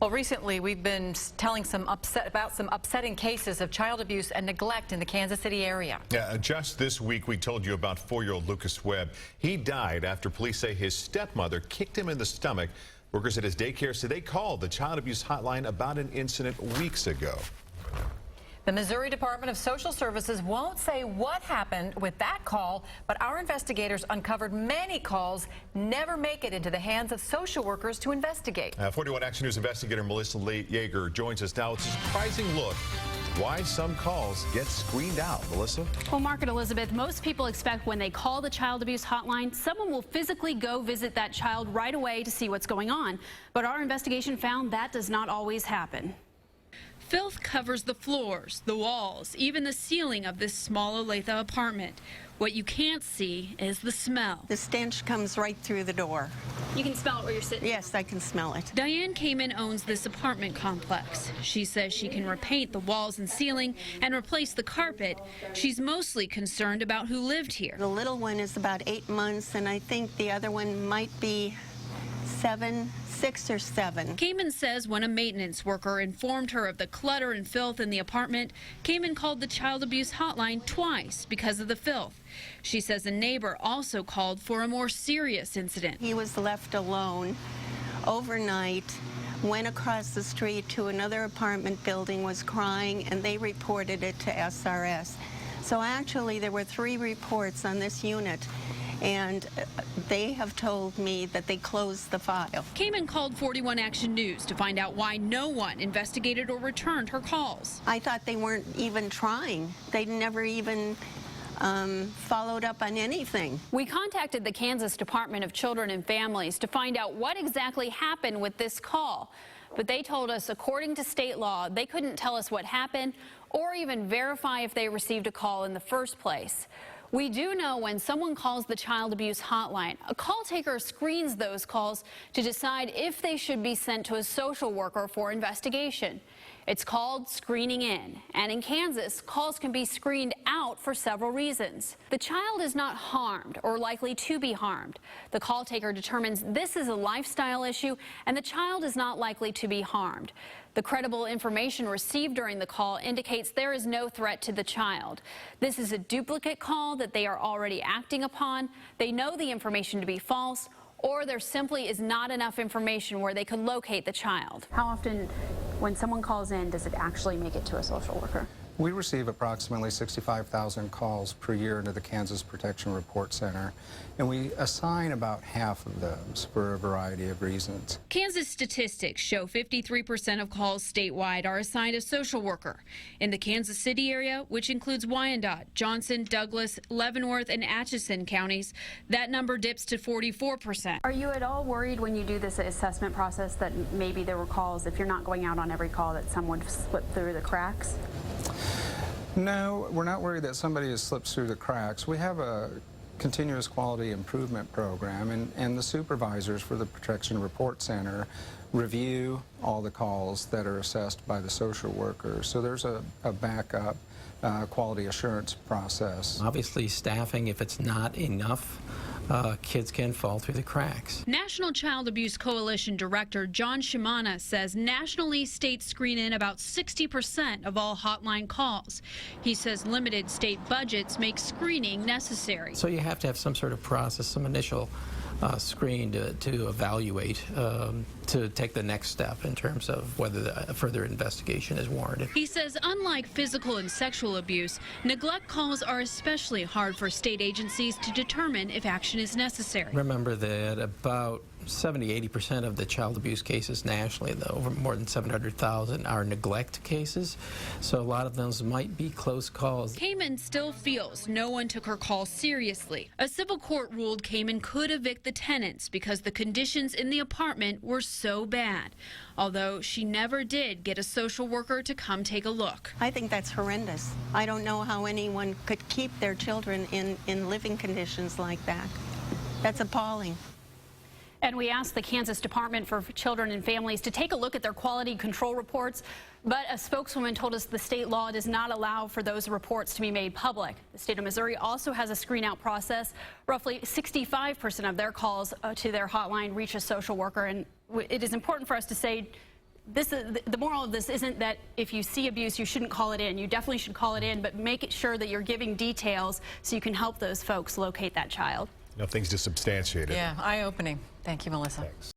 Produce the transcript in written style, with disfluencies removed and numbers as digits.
Well, recently we've been telling about some upsetting cases of child abuse and neglect in the Kansas City area. Yeah, just this week we told you about 4-year-old Lucas Webb. He died after police say his stepmother kicked him in the stomach. Workers at his daycare say they called the child abuse hotline about an incident weeks ago. The Missouri Department of Social Services won't say what happened with that call, but our investigators uncovered many calls never make it into the hands of social workers to investigate. 41 Action News investigator Melissa Yeager joins us now. It's a surprising look why some calls get screened out. Melissa? Well, Mark and Elizabeth, most people expect when they call the child abuse hotline, someone will physically go visit that child right away to see what's going on. But our investigation found that does not always happen. Filth covers the floors, the walls, even the ceiling of this small Olathe apartment. What you can't see is the smell. The stench comes right through the door. You can smell it where you're sitting? Yes, I can smell it. Diane Kamen owns this apartment complex. She says she can repaint the walls and ceiling and replace the carpet. She's mostly concerned about who lived here. The little one is about 8 months, and I think the other one might be 6 or 7. Kamen says when a maintenance worker informed her of the clutter and filth in the apartment, Kamen called the child abuse hotline twice because of the filth. She says a neighbor also called for a more serious incident. He was left alone overnight, went across the street to another apartment building, was crying, and they reported it to SRS. So actually there were 3 reports on this unit, and they have told me that they closed the file. Kamen called 41 Action News to find out why no one investigated or returned her calls. I thought they weren't even trying. They never even followed up on anything. We contacted the Kansas Department of Children and Families to find out what exactly happened with this call. But they told us, according to state law, they couldn't tell us what happened or even verify if they received a call in the first place. We do know when someone calls the child abuse hotline, a call taker screens those calls to decide if they should be sent to a social worker for investigation. It's called screening in, and in Kansas, calls can be screened out for several reasons. The child is not harmed or likely to be harmed. The call taker determines this is a lifestyle issue and the child is not likely to be harmed. The credible information received during the call indicates there is no threat to the child. This is a duplicate call that they are already acting upon. They know the information to be false, or there simply is not enough information where they can locate the child. How often, when someone calls in, does it actually make it to a social worker? We receive approximately 65,000 calls per year into the Kansas Protection Report Center, and we assign about half of those for a variety of reasons. Kansas statistics show 53% of calls statewide are assigned a social worker. In the Kansas City area, which includes Wyandotte, Johnson, Douglas, Leavenworth, and Atchison counties, that number dips to 44%. Are you at all worried when you do this assessment process that maybe there were calls, if you're not going out on every call, that someone slipped through the cracks? No, we're not worried that somebody has slipped through the cracks. We have a continuous quality improvement program, and the supervisors for the Protection Report Center review all the calls that are assessed by the social workers. So there's a backup quality assurance process. Obviously, staffing, if it's not enough, kids can fall through the cracks. National Child Abuse Coalition Director John Shimana says nationally states screen in about 60% of all hotline calls. He says limited state budgets make screening necessary. So you have to have some sort of process, some initial screen to evaluate, to take the next step in terms of whether the further investigation is warranted. He says unlike physical and sexual abuse, neglect calls are especially hard for state agencies to determine if action is necessary. Remember that about 70–80% of the child abuse cases nationally, though, over more than 700,000, are neglect cases. So a lot of those might be close calls. Kamen still feels no one took her call seriously. A civil court ruled Kamen could evict the tenants because the conditions in the apartment were so bad, although she never did get a social worker to come take a look. I think that's horrendous. I don't know how anyone could keep their children in living conditions like that. That's appalling. And we asked the Kansas Department for Children and Families to take a look at their quality control reports, but a spokeswoman told us the state law does not allow for those reports to be made public. The state of Missouri also has a screen-out process. Roughly 65% of their calls to their hotline reach a social worker, and it is important for us to say this is, the moral of this isn't that if you see abuse, you shouldn't call it in. You definitely should call it in, but make it sure that you're giving details so you can help those folks locate that child. Things to substantiate it. Yeah, eye-opening. Thank you, Melissa. Thanks.